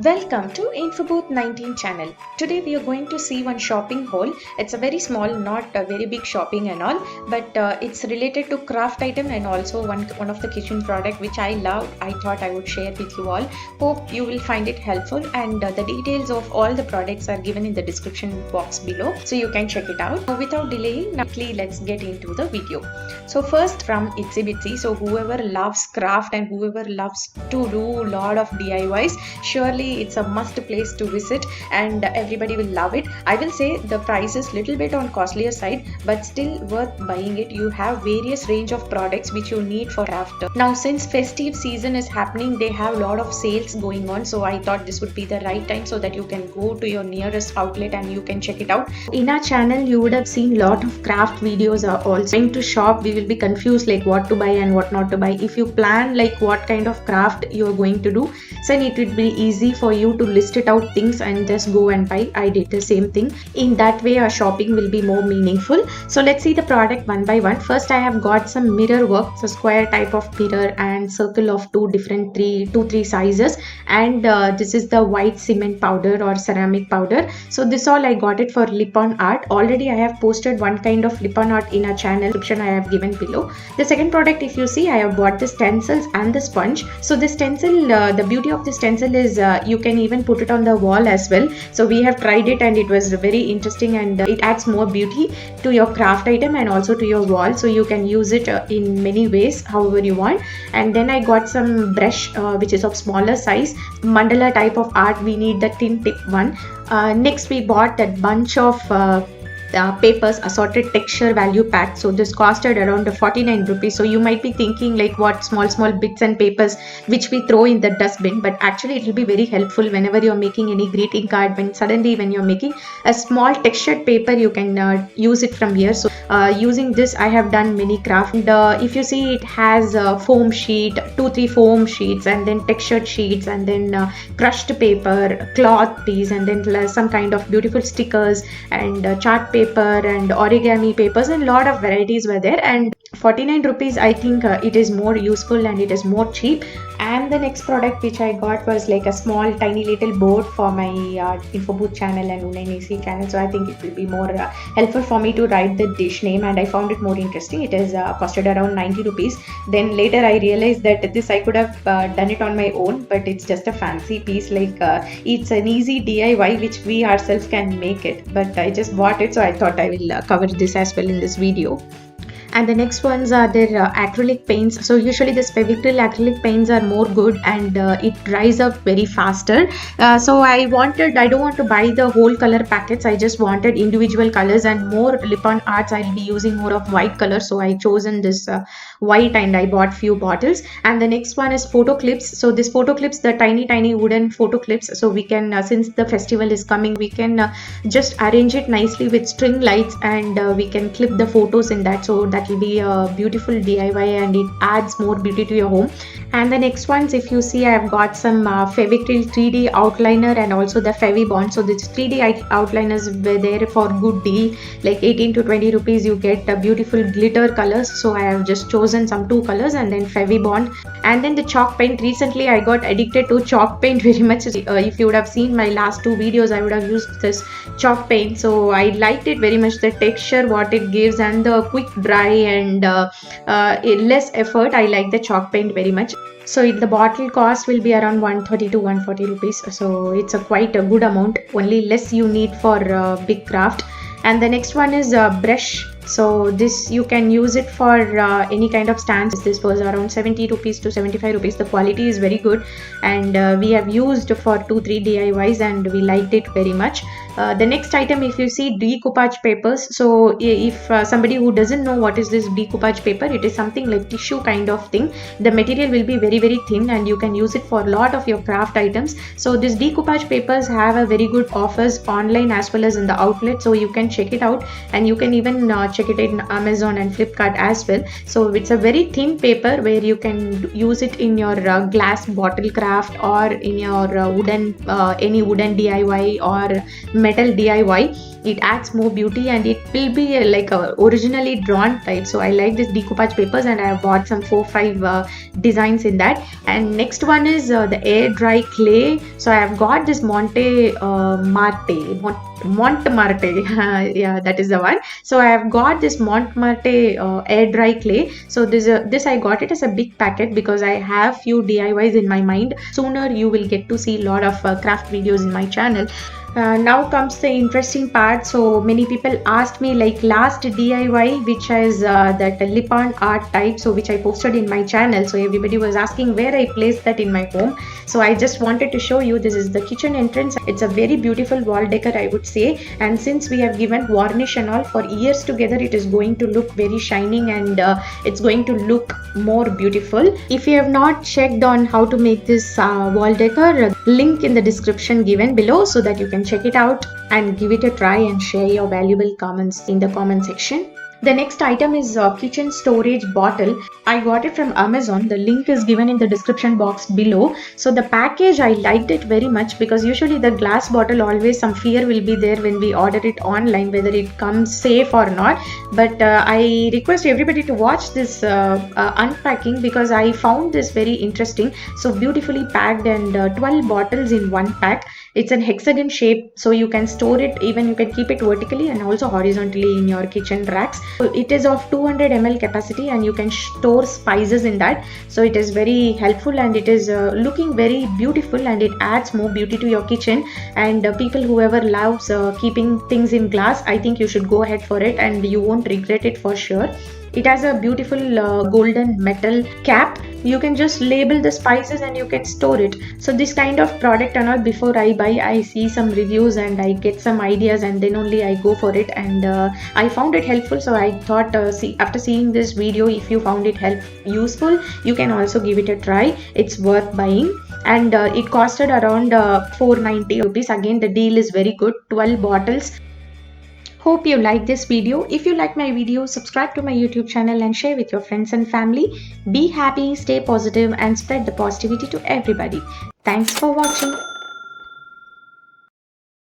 Welcome to Infobooth 19 channel. Today we are going to see one shopping haul. It's a very small, not a very big shopping and all, but it's related to craft item and also one of the kitchen product which I love. I thought I would share with you all. Hope you will find it helpful, and the details of all the products are given in the description box below, so you can check it out. Without delaying, now let's get into the video. So first from Itsy Bitsy. So whoever loves craft and whoever loves to do lot of DIYs, surely it's a must place to visit and everybody will love it. I will say the price is little bit on costlier side, but still worth buying it. You have various range of products which you need for craft. Now since festive season is happening, they have a lot of sales going on, so I thought this would be the right time so that you can go to your nearest outlet and you can check it out. In our channel you would have seen lot of craft videos are also. Going to shop, we will be confused like what to buy and what not to buy. If you plan like what kind of craft you are going to do, then it would be easy for you to list it out things and just go and buy. I did the same thing. In that way our shopping will be more meaningful. So let's see the product one by one. First I have got some mirror work, so square type of mirror and circle of two three sizes, and this is the white cement powder or ceramic powder. So this all I got it for lip on art. Already I have posted one kind of lip on art in our channel, description I have given below. The second product, if you see, I have bought the stencils and the sponge. So the stencil, the beauty of the stencil is you can even put it on the wall as well. So we have tried it and it was very interesting, and it adds more beauty to your craft item and also to your wall. So you can use it in many ways however you want. And then I got some brush which is of smaller size, mandala type of art. We need the thin tip one. Next we bought that bunch of papers, assorted texture value pack. So this costed around 49 rupees. So you might be thinking like what small bits and papers which we throw in the dustbin, but actually it will be very helpful whenever you're making any greeting card. When you're making a small textured paper, you can use it from here. So using this I have done many craft. If you see, it has a foam sheet, 2-3 foam sheets, and then textured sheets, and then crushed paper, cloth piece, and then some kind of beautiful stickers and chart paper and origami papers, and lot of varieties were there. And 49 rupees, I think it is more useful and it is more cheap. And the next product which I got was like a small tiny little board for my Infobooth channel and Unainisi channel. So I think it will be more helpful for me to write the dish name, and I found it more interesting. It is costed around 90 rupees. Then later I realized that this I could have done it on my own, but it's just a fancy piece. Like it's an easy DIY which we ourselves can make it, but I just bought it, so I thought I will cover this as well in this video. And the next ones are their acrylic paints. So usually this Fevicryl acrylic paints are more good, and it dries up very faster. So I don't want to buy the whole color packets. I just wanted individual colors, and more lip on arts I'll be using more of white color. So I chosen this white, and I bought few bottles. And the next one is photo clips. So this photo clips, the tiny wooden photo clips. So we can since the festival is coming, we can just arrange it nicely with string lights, and we can clip the photos in that. So that will be a beautiful DIY and it adds more beauty to your home. And the next ones, if you see, I have got some Fevicryl 3D outliner and also the Fevibond. So this 3D outliners were there for good deal, like 18 to 20 rupees you get beautiful glitter colors. So I have just chosen some 2 colors, and then Fevibond. And then the chalk paint. Recently I got addicted to chalk paint very much. If you would have seen my last 2 videos, I would have used this chalk paint. So I liked it very much, the texture what it gives and the quick dry and less effort. I like the chalk paint very much. So the bottle cost will be around 130 to 140 rupees. So it's quite a good amount, only less you need for big craft. And the next one is brush. So this you can use it for any kind of stands. This was around 70 rupees to 75 rupees. The quality is very good, and we have used for 2-3 DIYs and we liked it very much. The next item, if you see, decoupage papers. So if somebody who doesn't know what is this decoupage paper, it is something like tissue kind of thing. The material will be very thin, and you can use it for a lot of your craft items. So this decoupage papers have a very good offers online as well as in the outlet, so you can check it out, and you can even check it in Amazon and Flipkart as well. So it's a very thin paper where you can use it in your glass bottle craft, or in your wooden any wooden DIY or metal DIY. It adds more beauty and it will be like a originally drawn type. So I like this decoupage papers and I have bought some 4-5 designs in that. And next one is the air dry clay. So I have got this Montmarte yeah, that is the one. So I have got this Montmarte air dry clay. So this I got it as a big packet because I have few DIYs in my mind. Sooner you will get to see a lot of craft videos in my channel. Now comes the interesting part. So many people asked me, like last DIY which is that lip on art type, so which I posted in my channel. So everybody was asking where I placed that in my home. So I just wanted to show you, this is the kitchen entrance. It's a very beautiful wall decor, I would say, and since we have given varnish and all for years together, it is going to look very shining and it's going to look more beautiful. If you have not checked on how to make this wall decor, link in the description given below so that you can check it out and give it a try and share your valuable comments in the comment section. The next item is a kitchen storage bottle. I got it from Amazon. The link is given in the description box below. So the package, I liked it very much because usually the glass bottle, always some fear will be there when we order it online, whether it comes safe or not. But I request everybody to watch this unpacking because I found this very interesting. So beautifully packed and 12 bottles in one pack. It's an hexagon shape, so you can store it, even you can keep it vertically and also horizontally in your kitchen racks. So it is of 200 ml capacity and you can store spices in that. So it is very helpful and it is looking very beautiful and it adds more beauty to your kitchen. And people whoever loves keeping things in glass, I think you should go ahead for it and you won't regret it for sure. It has a beautiful golden metal cap. You can just label the spices and you can store it. So this kind of product and all, before I buy, I see some reviews and I get some ideas and then only I go for it, and I found it helpful. So I thought after seeing this video, if you found it useful, you can also give it a try. It's worth buying. And it costed around 490 rupees. Again, the deal is very good. 12 bottles. Hope you like this video. If you like my video, subscribe to my YouTube channel and share with your friends and family. Be happy, stay positive and spread the positivity to everybody. Thanks for watching.